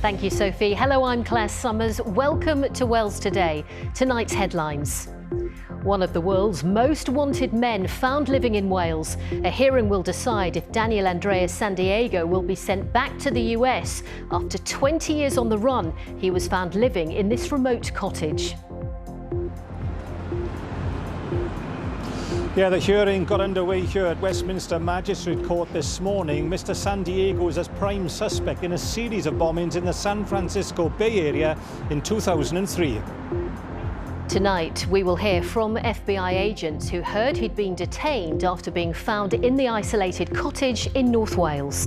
Thank you, Sophie. Hello, I'm Claire Summers. Welcome to Wales Today. Tonight's headlines. One of the world's most wanted men found living in Wales. A hearing will decide if Daniel Andreas Sandiego will be sent back to the US. After 20 years on the run, he was found living in this remote cottage. Yeah, the hearing got underway here at Westminster Magistrate Court this morning. Mr. Sandiego is as prime suspect in a series of bombings in the San Francisco Bay Area in 2003. Tonight, we will hear from FBI agents who heard he'd been detained after being found in the isolated cottage in North Wales.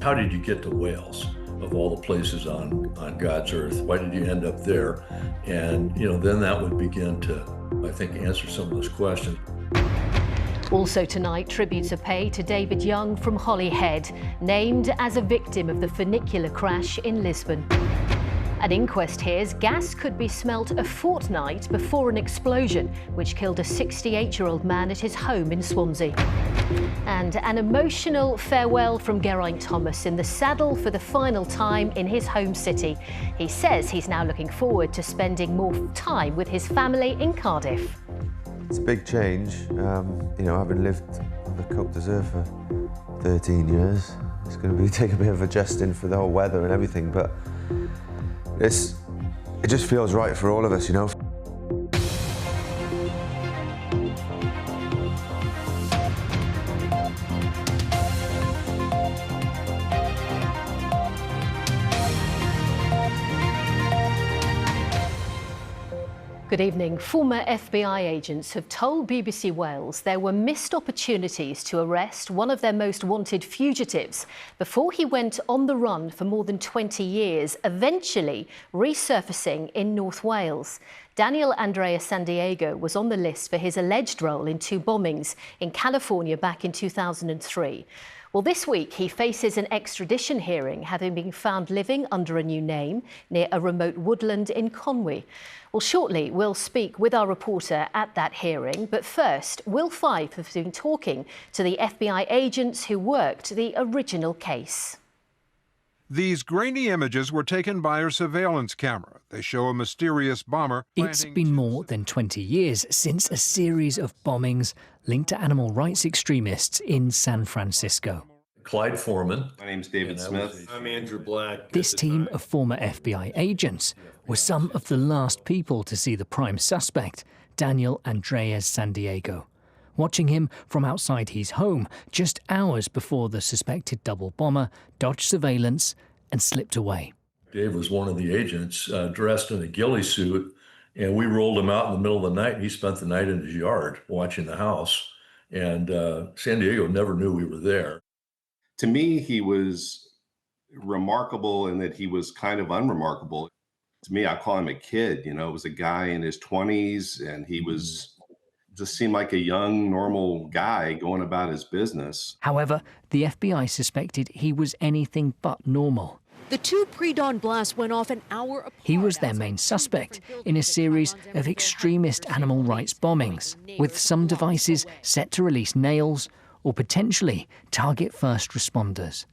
How did you get to Wales, of all the places on God's earth? Why did you end up there? And, then that would begin to, I think, answer some of those questions. Also tonight, tributes are paid to David Young from Holyhead, named as a victim of the funicular crash in Lisbon. An inquest hears gas could be smelt a fortnight before an explosion, which killed a 68-year-old man at his home in Swansea. And an emotional farewell from Geraint Thomas in the saddle for the final time in his home city. He says he's now looking forward to spending more time with his family in Cardiff. It's a big change, having lived on the Côte d'Azur for 13 years. It's going to take a bit of adjusting for the whole weather and everything, but it just feels right for all of us, Good evening. Former FBI agents have told BBC Wales there were missed opportunities to arrest one of their most wanted fugitives before he went on the run for more than 20 years, eventually resurfacing in North Wales. Daniel Andreas Sandiego was on the list for his alleged role in 2 bombings in California back in 2003. Well, this week he faces an extradition hearing, having been found living under a new name near a remote woodland in Conwy. Well, shortly we'll speak with our reporter at that hearing, but first, Will Fife has been talking to the FBI agents who worked the original case. These grainy images were taken by a surveillance camera. They show a mysterious bomber. It's been more than 20 years since a series of bombings linked to animal rights extremists in San Francisco. Clyde Foreman. My name's David Smith. I'm Andrew Black. This team of former FBI agents were some of the last people to see the prime suspect, Daniel Andreas Sandiego, watching him from outside his home just hours before the suspected double bomber dodged surveillance and slipped away. Dave was one of the agents dressed in a ghillie suit, and we rolled him out in the middle of the night, and he spent the night in his yard watching the house. And Sandiego never knew we were there. To me, he was remarkable in that he was kind of unremarkable. To me, I call him a kid. It was a guy in his 20s, and he just seemed like a young, normal guy going about his business. However, the FBI suspected he was anything but normal. The 2 pre-dawn blasts went off an hour apart. He was their main suspect in a series of extremist animal rights bombings, with some devices set to release nails or potentially target first responders.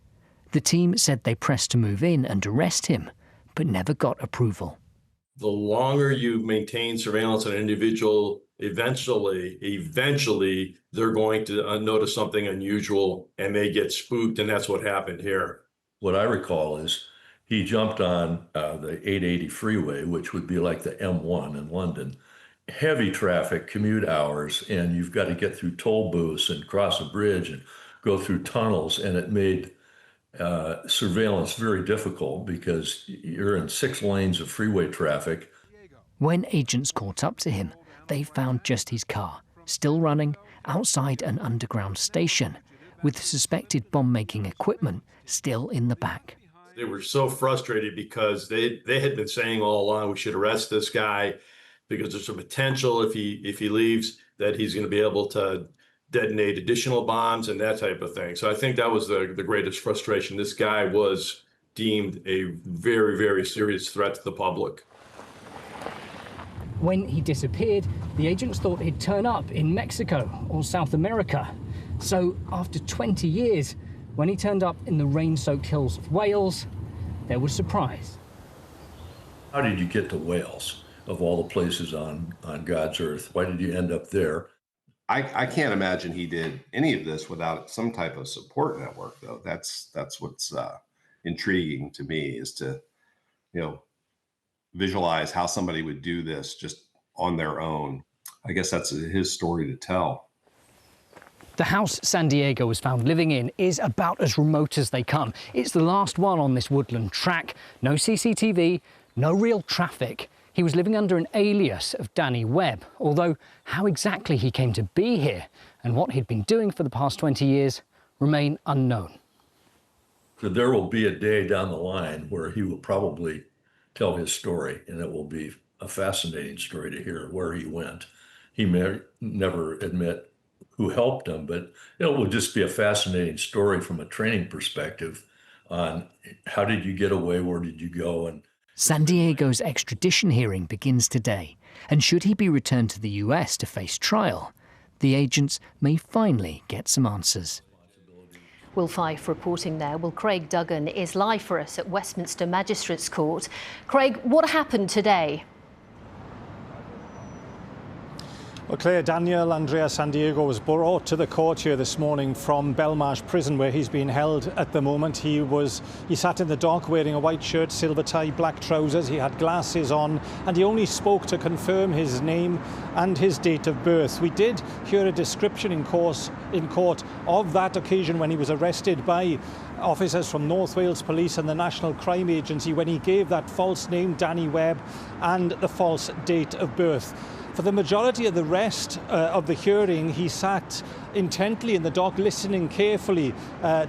The team said they pressed to move in and arrest him, but never got approval. The longer you maintain surveillance on an individual, eventually they're going to notice something unusual and they get spooked, and that's what happened here. What I recall is he jumped on the 880 freeway, which would be like the M1 in London. Heavy traffic, commute hours, and you've got to get through toll booths and cross a bridge and go through tunnels, and it made surveillance very difficult because you're in 6 lanes of freeway traffic. When agents caught up to him, they found just his car, still running, outside an underground station, with suspected bomb-making equipment still in the back. They were so frustrated because they had been saying all along, we should arrest this guy because there's a potential if he leaves that he's going to be able to detonate additional bombs and that type of thing. So I think that was the greatest frustration. This guy was deemed a very, very serious threat to the public. When he disappeared, the agents thought he'd turn up in Mexico or South America. So after 20 years, when he turned up in the rain-soaked hills of Wales, there was surprise. How did you get to Wales, of all the places on God's earth? Why did you end up there? I can't imagine he did any of this without some type of support network, though. That's what's intriguing to me, is to, visualize how somebody would do this just on their own. I guess that's his story to tell. The house San Diego was found living in is about as remote as they come. It's the last one on this woodland track. No CCTV, no real traffic. He was living under an alias of Danny Webb, although how exactly he came to be here and what he'd been doing for the past 20 years remain unknown. So there will be a day down the line where he will probably tell his story, and it will be a fascinating story to hear where he went. He may never admit who helped him, but it will just be a fascinating story from a training perspective on how did you get away, where did you go. And San Diego's extradition hearing begins today, and should he be returned to the US to face trial, the agents may finally get some answers. Will Fife reporting there. Well, Craig Duggan is live for us at Westminster Magistrates Court. Craig, what happened today? Well, Claire, Daniel Andrea San Diego was brought to the court here this morning from Belmarsh Prison, where he's being held at the moment. He sat in the dock wearing a white shirt, silver tie, black trousers. He had glasses on, and he only spoke to confirm his name and his date of birth. We did hear a description in court of that occasion when he was arrested by officers from North Wales Police and the National Crime Agency, when he gave that false name, Danny Webb, and the false date of birth. For the majority of the rest of the hearing, he sat intently in the dock, listening carefully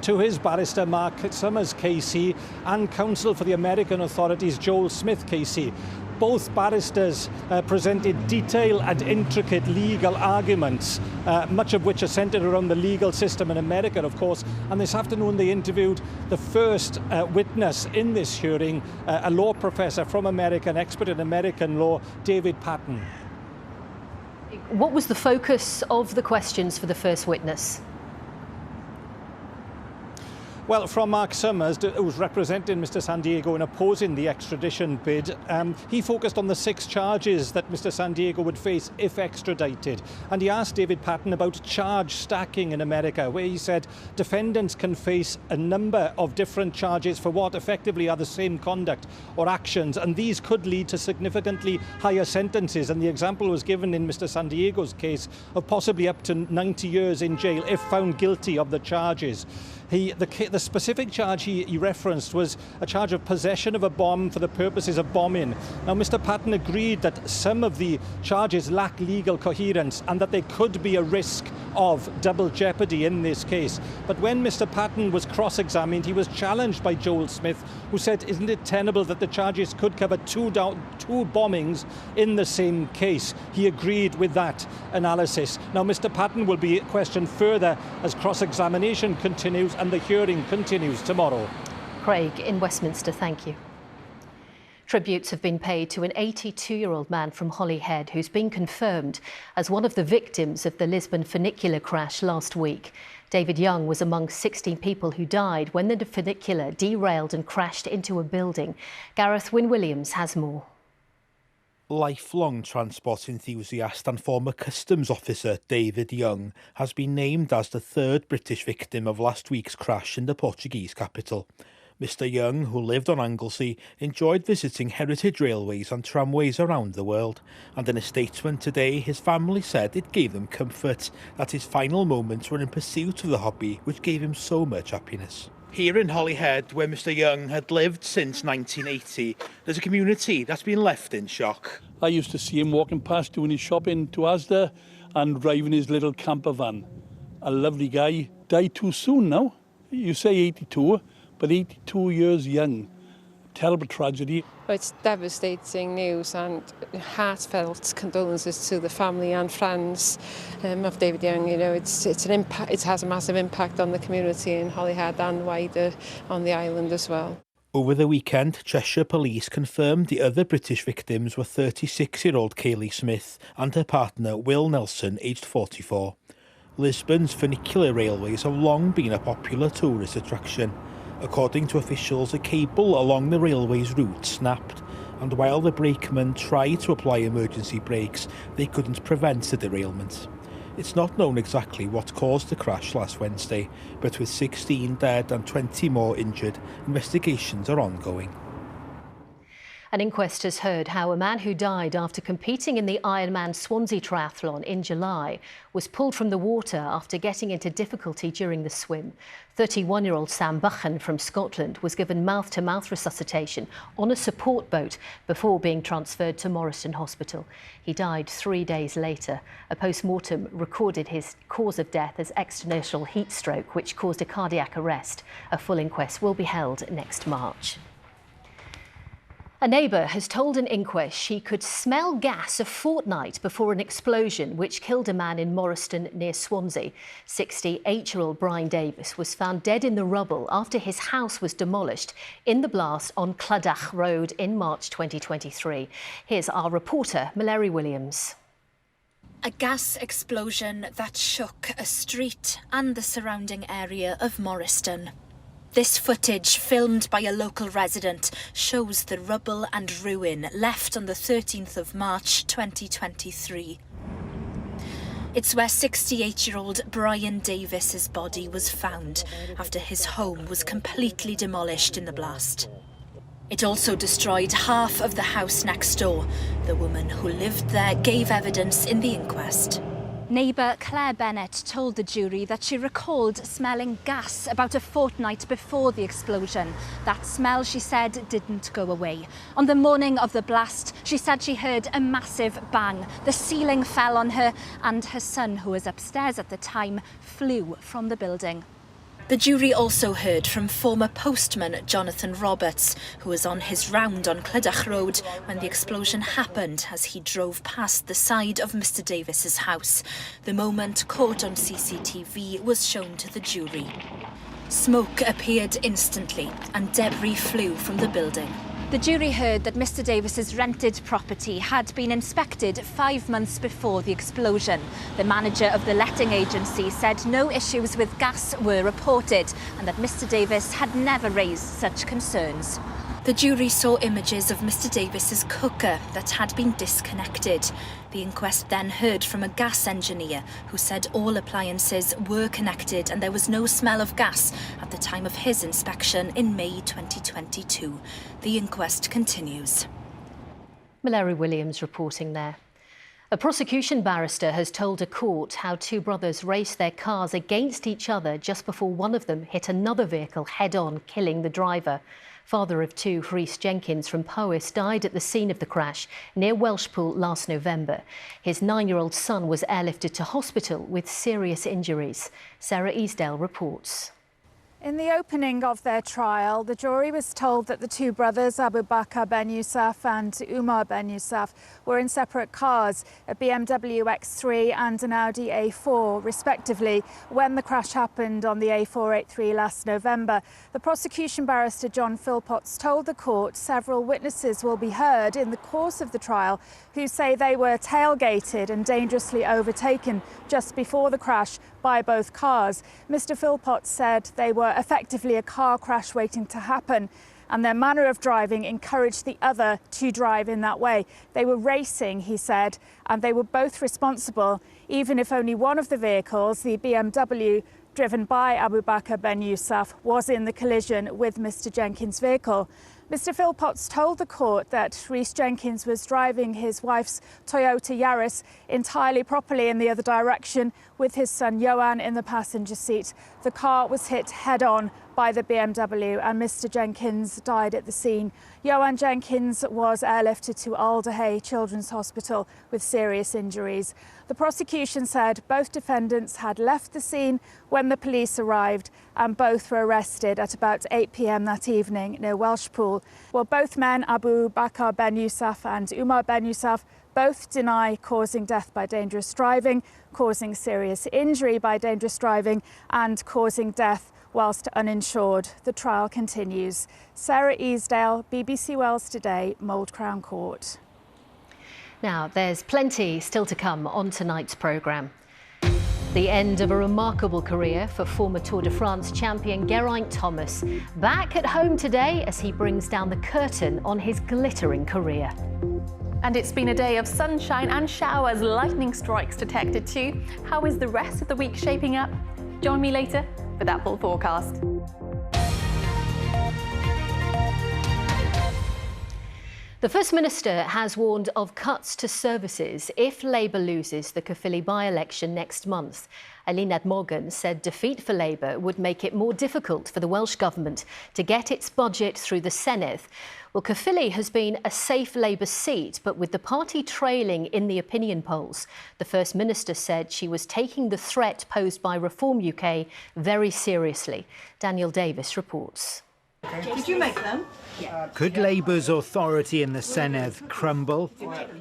to his barrister, Mark Summers KC, and counsel for the American authorities, Joel Smith KC. Both barristers presented detailed and intricate legal arguments, much of which are centred around the legal system in America, of course. And this afternoon they interviewed the first witness in this hearing, a law professor from America, an expert in American law, David Patton. What was the focus of the questions for the first witness? Well, from Mark Summers, who was representing Mr. San Diego in opposing the extradition bid, he focused on the 6 charges that Mr. San Diego would face if extradited. And he asked David Patton about charge stacking in America, where he said defendants can face a number of different charges for what effectively are the same conduct or actions, and these could lead to significantly higher sentences. And the example was given in Mr. San Diego's case of possibly up to 90 years in jail if found guilty of the charges. The specific charge he referenced was a charge of possession of a bomb for the purposes of bombing. Now, Mr. Patton agreed that some of the charges lack legal coherence and that there could be a risk of double jeopardy in this case. But when Mr. Patton was cross-examined, he was challenged by Joel Smith, who said, isn't it tenable that the charges could cover two bombings in the same case? He agreed with that analysis. Now, Mr. Patton will be questioned further as cross-examination continues and the hearing continues tomorrow. Craig in Westminster, thank you. Tributes have been paid to an 82-year-old man from Holyhead who's been confirmed as one of the victims of the Lisbon funicular crash last week. David Young was among 16 people who died when the funicular derailed and crashed into a building. Gareth Wynne-Williams has more. Lifelong transport enthusiast and former customs officer David Young has been named as the 3rd British victim of last week's crash in the Portuguese capital. Mr Young, who lived on Anglesey, enjoyed visiting heritage railways and tramways around the world, and in a statement today his family said it gave them comfort that his final moments were in pursuit of the hobby which gave him so much happiness. Here in Holyhead, where Mr Young had lived since 1980, there's a community that's been left in shock. I used to see him walking past doing his shopping to Asda and driving his little camper van. A lovely guy, died too soon now. You say 82, but 82 years young. Terrible tragedy. It's devastating news and heartfelt condolences to the family and friends of David Young. You know, it has a massive impact on the community in Holyhead and wider on the island as well. Over the weekend, Cheshire Police confirmed the other British victims were 36-year-old Kaylee Smith and her partner Will Nelson, aged 44. Lisbon's funicular railways have long been a popular tourist attraction, According to officials, a cable along the railway's route snapped, and while the brakemen tried to apply emergency brakes, they couldn't prevent the derailment. It's not known exactly what caused the crash last Wednesday, but with 16 dead and 20 more injured, investigations are ongoing. An inquest has heard how a man who died after competing in the Ironman Swansea triathlon in July was pulled from the water after getting into difficulty during the swim. 31-year-old Sam Buchan from Scotland was given mouth-to-mouth resuscitation on a support boat before being transferred to Morriston Hospital. He died 3 days later. A post-mortem recorded his cause of death as extranasal heat stroke, which caused a cardiac arrest. A full inquest will be held next March. A neighbour has told an inquest she could smell gas a fortnight before an explosion which killed a man in Morriston near Swansea. 68-year-old Brian Davis was found dead in the rubble after his house was demolished in the blast on Clydach Road in March 2023. Here's our reporter, Mallory Williams. A gas explosion that shook a street and the surrounding area of Morriston. This footage, filmed by a local resident, shows the rubble and ruin left on the 13th of March 2023. It's where 68-year-old Brian Davis's body was found after his home was completely demolished in the blast. It also destroyed half of the house next door. The woman who lived there gave evidence in the inquest. Neighbour Claire Bennett told the jury that she recalled smelling gas about a fortnight before the explosion. That smell, she said, didn't go away. On the morning of the blast, she said she heard a massive bang. The ceiling fell on her, and her son, who was upstairs at the time, flew from the building. The jury also heard from former postman Jonathan Roberts, who was on his round on Clydach Road when the explosion happened as he drove past the side of Mr Davis's house. The moment caught on CCTV was shown to the jury. Smoke appeared instantly and debris flew from the building. The jury heard that Mr Davis's rented property had been inspected 5 months before the explosion. The manager of the letting agency said no issues with gas were reported and that Mr Davis had never raised such concerns. The jury saw images of Mr Davis's cooker that had been disconnected. The inquest then heard from a gas engineer who said all appliances were connected and there was no smell of gas at the time of his inspection in May 2022. The inquest continues. Mallory Williams reporting there. A prosecution barrister has told a court how two brothers raced their cars against each other just before one of them hit another vehicle head-on, killing the driver. Father of two, Rhys Jenkins from Powys, died at the scene of the crash near Welshpool last November. His 9-year-old son was airlifted to hospital with serious injuries. Sarah Easdale reports. In the opening of their trial, the jury was told that the two brothers, Abu Bakr Ben Yousaf and Umar Ben Yousaf, were in separate cars, a BMW X3 and an Audi A4, respectively, when the crash happened on the A483 last November. The prosecution barrister John Philpotts told the court several witnesses will be heard in the course of the trial who say they were tailgated and dangerously overtaken just before the crash by both cars. Mr Philpotts said they were effectively a car crash waiting to happen, and their manner of driving encouraged the other to drive in that way. They were racing, he said, and they were both responsible, even if only one of the vehicles, the BMW driven by Abu Bakr Ben Yousaf, was in the collision with Mr Jenkins' vehicle. Mr Philpotts told the court that Rhys Jenkins was driving his wife's Toyota Yaris entirely properly in the other direction with his son Johan in the passenger seat. The car was hit head-on by the BMW and Mr Jenkins died at the scene. Johan Jenkins was airlifted to Alderhay Children's Hospital with serious injuries. The prosecution said both defendants had left the scene when the police arrived and both were arrested at about 8 p.m. that evening near Welshpool. Well, both men, Abu Bakr Ben Yousaf and Umar Ben Yousaf, both deny causing death by dangerous driving, causing serious injury by dangerous driving and causing death whilst uninsured. The trial continues. Sarah Easdale, BBC Wales Today, Mould Crown Court. Now, there's plenty still to come on tonight's programme. The end of a remarkable career for former Tour de France champion Geraint Thomas. Back at home today as he brings down the curtain on his glittering career. And it's been a day of sunshine and showers, lightning strikes detected too. How is the rest of the week shaping up? Join me later for that full forecast. The First Minister has warned of cuts to services if Labour loses the Caerphilly by-election next month. Eluned Morgan said defeat for Labour would make it more difficult for the Welsh Government to get its budget through the Senedd. Well, Caerphilly has been a safe Labour seat, but with the party trailing in the opinion polls, the First Minister said she was taking the threat posed by Reform UK very seriously. Daniel Davis reports. Did you make them? Could Labour's authority in the Senedd crumble?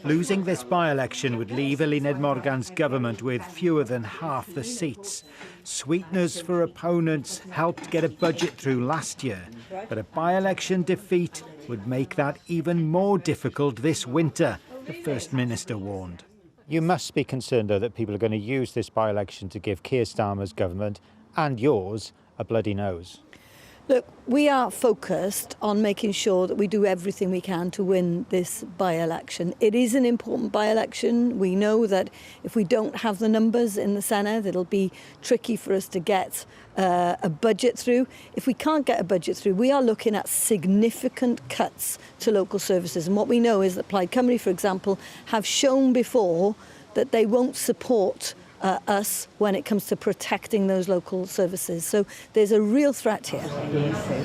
Losing this by-election would leave Eluned Morgan's government with fewer than half the seats. Sweeteners for opponents helped get a budget through last year, but a by-election defeat would make that even more difficult this winter, the First Minister warned. You must be concerned, though, that people are going to use this by-election to give Keir Starmer's government and yours a bloody nose. Look, we are focused on making sure that we do everything we can to win this by-election. It is an important by-election. We know that if we don't have the numbers in the Senedd, it'll be tricky for us to get a budget through. If we can't get a budget through, we are looking at significant cuts to local services. And what we know is that Plaid Cymru, for example, have shown before that they won't support us when it comes to protecting those local services. So there's a real threat here.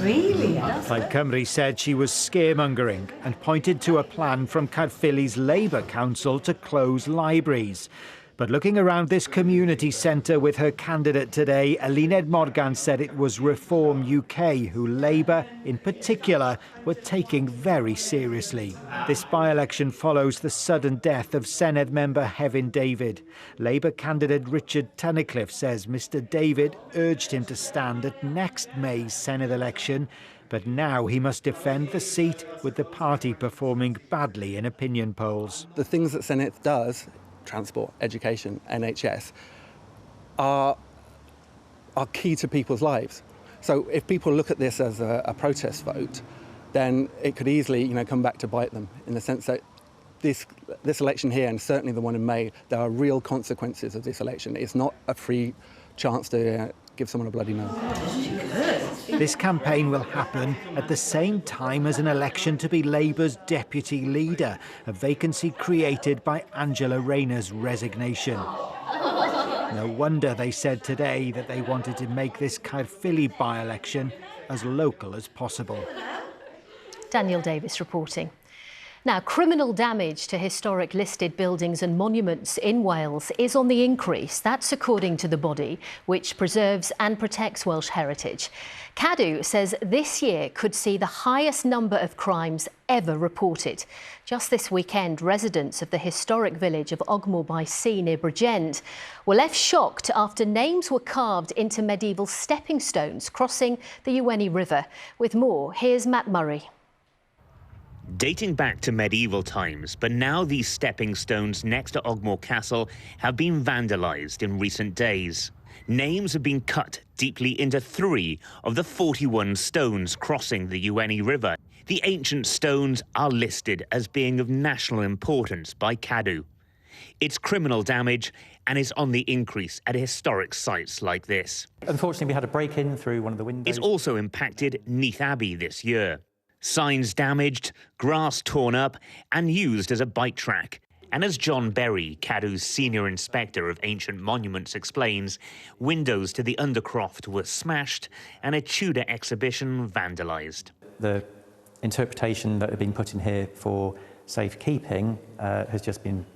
Really? Plaid Cymru said she was scaremongering and pointed to a plan from Caerphilly's Labour Council to close libraries. But looking around this community centre with her candidate today, Eluned Morgan said it was Reform UK who Labour, in particular, were taking very seriously. This by-election follows the sudden death of Senedd member Hefin David. Labour candidate Richard Tunnicliffe says Mr David urged him to stand at next May's Senedd election, but now he must defend the seat with the party performing badly in opinion polls. The things that Senedd does, transport, education, NHS, are key to people's lives. So if people look at this as a protest vote, then it could easily, come back to bite them, in the sense that this election here, and certainly the one in May, there are real consequences of this election. It's not a free chance to give someone a bloody nose. This campaign will happen at the same time as an election to be Labour's deputy leader, a vacancy created by Angela Rayner's resignation. No wonder they said today that they wanted to make this Caerphilly by-election as local as possible. Daniel Davis reporting. Now, criminal damage to historic listed buildings and monuments in Wales is on the increase. That's according to the body, which preserves and protects Welsh heritage. Cadw says this year could see the highest number of crimes ever reported. Just this weekend, residents of the historic village of Ogmore by Sea near Bridgend were left shocked after names were carved into medieval stepping stones crossing the Iwenny River. With more, here's Matt Murray. Dating back to medieval times, but now these stepping stones next to Ogmore Castle have been vandalised in recent days. Names have been cut deeply into 3 of the 41 stones crossing the Iwenny River. The ancient stones are listed as being of national importance by Cadw. It's criminal damage and is on the increase at historic sites like this. Unfortunately, we had a break-in through one of the windows. It's also impacted Neath Abbey this year. Signs damaged, grass torn up and used as a bike track. And as John Berry, Cadw's senior inspector of ancient monuments, explains, windows to the Undercroft were smashed and a Tudor exhibition vandalised. The interpretation that had been put in here for safekeeping has just been,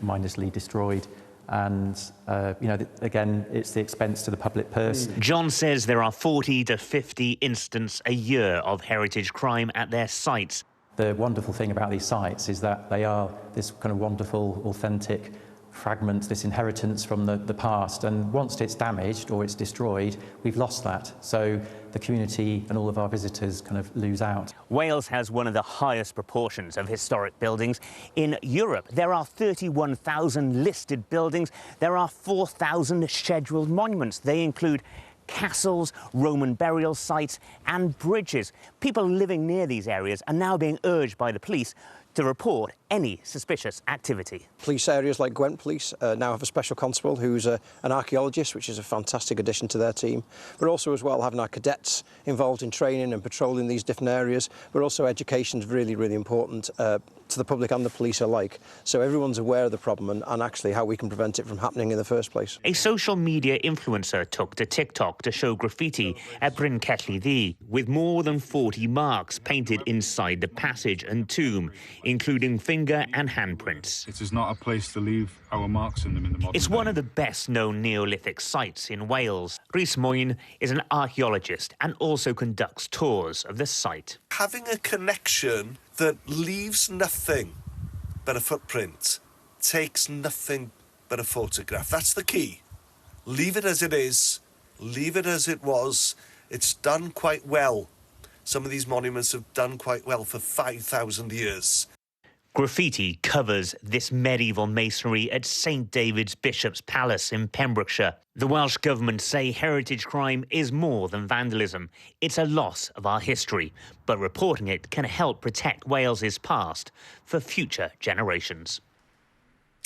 mindlessly destroyed. And, again, it's the expense to the public purse. John says there are 40 to 50 incidents a year of heritage crime at their sites. The wonderful thing about these sites is that they are this kind of wonderful, authentic fragments, this inheritance from the past, and once it's damaged or it's destroyed, we've lost that. So the community and all of our visitors kind of lose out. Wales has one of the highest proportions of historic buildings in Europe. There are 31,000 listed buildings. There are 4,000 scheduled monuments. They include castles, Roman burial sites and bridges. People living near these areas are now being urged by the police to report any suspicious activity. Police areas like Gwent Police now have a special constable who's an archaeologist, which is a fantastic addition to their team. But also as well having our cadets involved in training and patrolling these different areas. But also education is really, really important to the public and the police alike. So everyone's aware of the problem and actually how we can prevent it from happening in the first place. A social media influencer took to TikTok to show graffiti at Bryn Celli Ddu, with more than 40 marks painted inside the passage and tomb, including finger and handprints. It is not a place to leave our marks in them in the modern It's one of the best-known Neolithic sites in Wales. Rhys Moyn is an archaeologist and also conducts tours of the site. Having a connection that leaves nothing but a footprint, takes nothing but a photograph. That's the key. Leave it as it is, leave it as it was. It's done quite well. Some of these monuments have done quite well for 5,000 years. Graffiti covers this medieval masonry at St David's Bishop's Palace in Pembrokeshire. The Welsh Government say heritage crime is more than vandalism. It's a loss of our history, but reporting it can help protect Wales's past for future generations.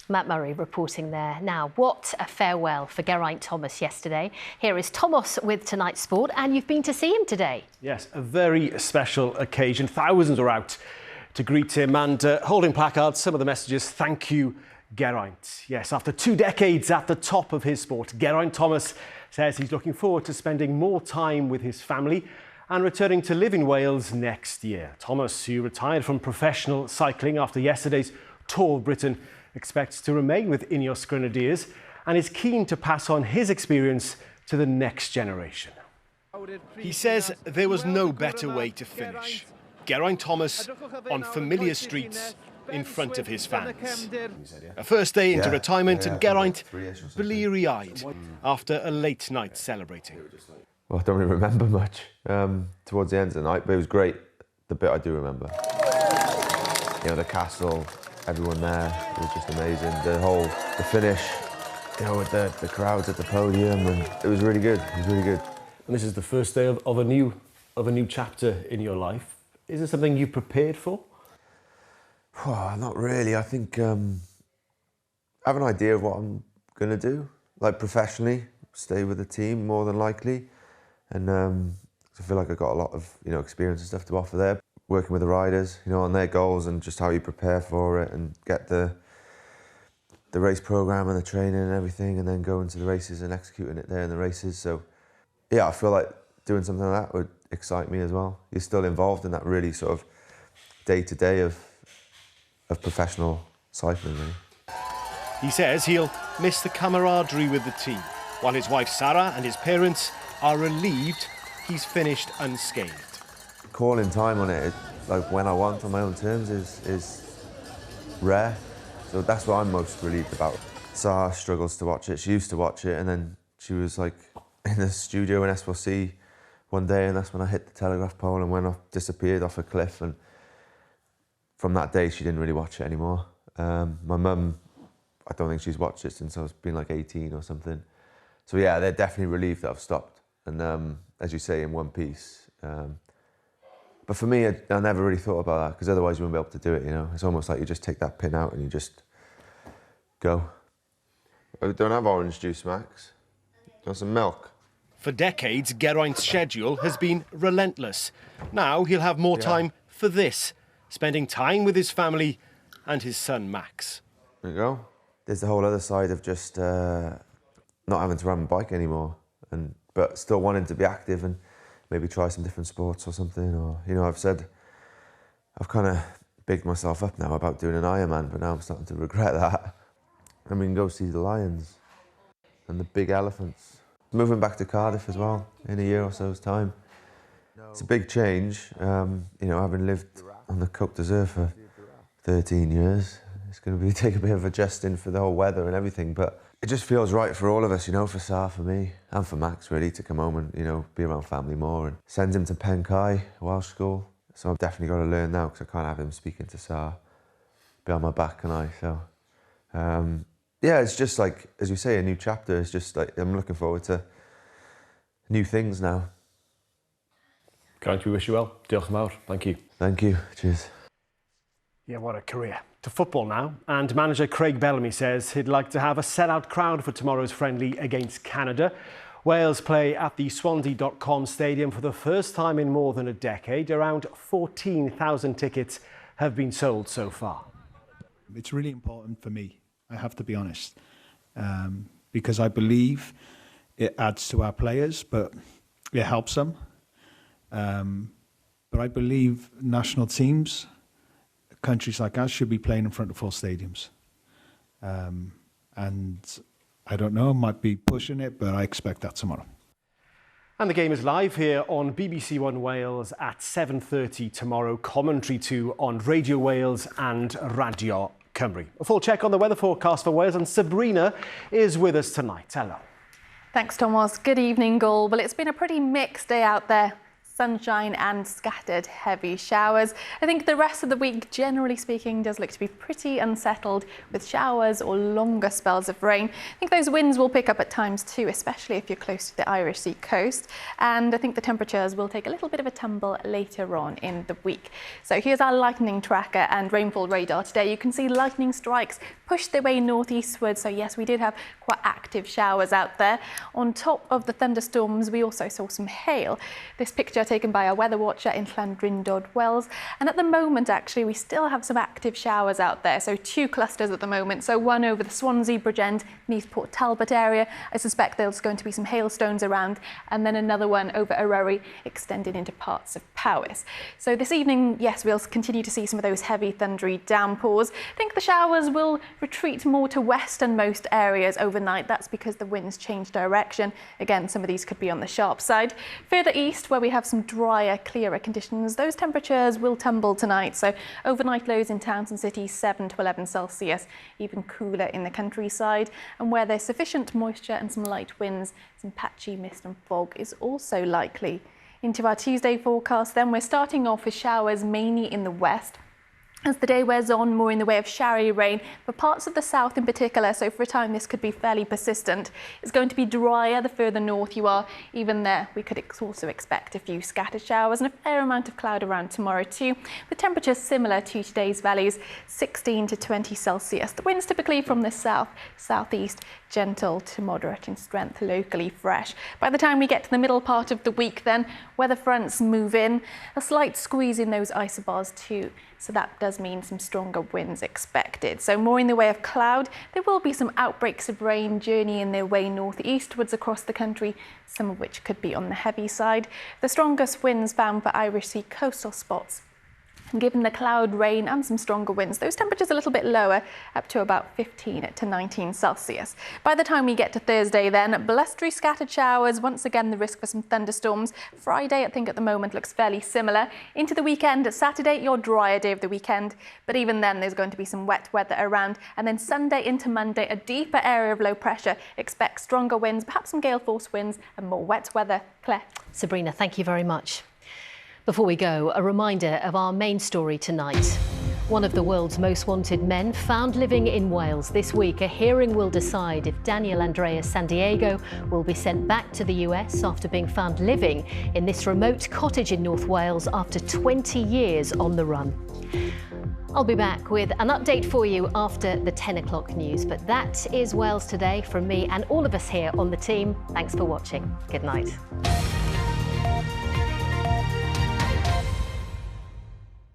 Matt Murray reporting there. Now, what a farewell for Geraint Thomas yesterday. Here is Thomas with tonight's sport, and you've been to see him today. Yes, a very special occasion. Thousands are out to greet him and holding placards. Some of the messages: thank you, Geraint. Yes, after 2 decades at the top of his sport, Geraint Thomas says he's looking forward to spending more time with his family and returning to live in Wales next year. Thomas, who retired from professional cycling after yesterday's Tour of Britain, expects to remain with Ineos Grenadiers and is keen to pass on his experience to the next generation. He says there was no better way to finish. Geraint Thomas on familiar streets in front of his fans. A first day into retirement and Geraint bleary-eyed after a late night celebrating. Well, I don't really remember much towards the end of the night, but it was great, the bit I do remember. You know, the castle, everyone there, it was just amazing. The finish, you know, with the crowds at the podium, and it was really good, it was really good. And this is the first day of a new chapter in your life. Is this something you prepared for? Well, not really. I think I have an idea of what I'm going to do, like professionally, stay with the team more than likely. And I feel like I've got a lot of, you know, experience and stuff to offer there. Working with the riders, you know, on their goals and just how you prepare for it and get the race program and the training and everything, and then go into the races and executing it there in the races. So, yeah, I feel like doing something like that would excite me as well. You're still involved in that really sort of day-to-day of professional cycling, really. He says he'll miss the camaraderie with the team, while his wife Sarah and his parents are relieved he's finished unscathed. Calling time on it, like when I want on my own terms, is rare. So that's what I'm most relieved about. Sarah struggles to watch it. She used to watch it, and then she was like in the studio in SLC one day, and that's when I hit the telegraph pole and went off, disappeared off a cliff. And from that day, she didn't really watch it anymore. My mum, I don't think she's watched it since I was been like 18 or something. So yeah, they're definitely relieved that I've stopped. And as you say, in one piece. But for me, I never really thought about that, because otherwise you wouldn't be able to do it, you know. It's almost like you just take that pin out and you just go. I don't have orange juice, Max. Want some milk? For decades, Geraint's schedule has been relentless. Now he'll have more time for this, spending time with his family and his son, Max. There you go. There's the whole other side of just not having to ride my bike anymore, but still wanting to be active and maybe try some different sports or something. Or, you know, I've kind of bigged myself up now about doing an Ironman, but now I'm starting to regret that. And we can go see the lions and the big elephants. Moving back to Cardiff as well in a year or so's time. It's a big change, you know, having lived on the Côte d'Azur for 13 years. It's going to take a bit of adjusting for the whole weather and everything, but it just feels right for all of us, you know, for Sarah, for me, and for Max, really, to come home and, you know, be around family more and send him to Pencae, Welsh school. So I've definitely got to learn now because I can't have him speaking to Sarah, be on my back, can I? So, yeah, it's just like, as you say, a new chapter. It's just like, I'm looking forward to new things now. Geraint, we wish you well. Diolch yn fawr. Thank you. Thank you. Cheers. Yeah, what a career. To football now, and manager Craig Bellamy says he'd like to have a sellout crowd for tomorrow's friendly against Canada. Wales play at the Swansea.com stadium for the first time in more than a decade. Around 14,000 tickets have been sold so far. It's really important for me, I have to be honest, because I believe it adds to our players, but it helps them. But I believe national teams, countries like us, should be playing in front of full stadiums. And I don't know, might be pushing it, but I expect that tomorrow. And the game is live here on BBC One Wales at 7:30 tomorrow. Commentary too on Radio Wales and Radio Cymru. A full check on the weather forecast for Wales, and Sabrina is with us tonight. Hello. Thanks, Thomas. Good evening, Gol. Well, it's been a pretty mixed day out there. Sunshine and scattered heavy showers. I think the rest of the week, generally speaking, does look to be pretty unsettled with showers or longer spells of rain. I think those winds will pick up at times too, especially if you're close to the Irish Sea coast. And I think the temperatures will take a little bit of a tumble later on in the week. So here's our lightning tracker and rainfall radar today. You can see lightning strikes push their way northeastward. So yes, we did have quite active showers out there. On top of the thunderstorms, we also saw some hail. This picture taken by our weather watcher in Llandrindod, Wales. And at the moment, actually, we still have some active showers out there. So 2 clusters at the moment. So one over the Swansea, Bridgend, Neath Port Talbot area. I suspect there's going to be some hailstones around. And then another one over Eryri, extended into parts of Powys. So this evening, yes, we'll continue to see some of those heavy thundery downpours. I think the showers will retreat more to westernmost areas overnight. That's because the winds change direction. Again, some of these could be on the sharp side. Further east, where we have some drier, clearer conditions, those temperatures will tumble tonight. So overnight lows in towns and cities 7 to 11 Celsius, even cooler in the countryside. And where there's sufficient moisture and some light winds, some patchy mist and fog is also likely. Into our Tuesday forecast then, we're starting off with showers mainly in the west. As the day wears on, more in the way of showery rain for parts of the south in particular, so for a time this could be fairly persistent. It's going to be drier the further north you are. Even there, we could also expect a few scattered showers and a fair amount of cloud around tomorrow too, with temperatures similar to today's values, 16 to 20 Celsius. The winds typically from the south, southeast, gentle to moderate in strength, locally fresh. By the time we get to the middle part of the week then, weather fronts move in, a slight squeeze in those isobars too. So that does mean some stronger winds expected. So more in the way of cloud. There will be some outbreaks of rain journeying their way northeastwards across the country, some of which could be on the heavy side. The strongest winds found for Irish Sea coastal spots. And given the cloud, rain and some stronger winds, those temperatures a little bit lower, up to about 15 to 19 Celsius. By the time we get to Thursday then, blustery scattered showers, once again the risk for some thunderstorms. Friday, I think at the moment looks fairly similar. Into the weekend, Saturday, your drier day of the weekend, but even then there's going to be some wet weather around. And then Sunday into Monday, a deeper area of low pressure. Expect stronger winds, perhaps some gale force winds and more wet weather. Claire. Sabrina, thank you very much. Before we go, a reminder of our main story tonight. One of the world's most wanted men found living in Wales. This week, a hearing will decide if Daniel Andreas Sandiego will be sent back to the US after being found living in this remote cottage in North Wales after 20 years on the run. I'll be back with an update for you after the 10 o'clock news. But that is Wales Today from me and all of us here on the team. Thanks for watching. Good night.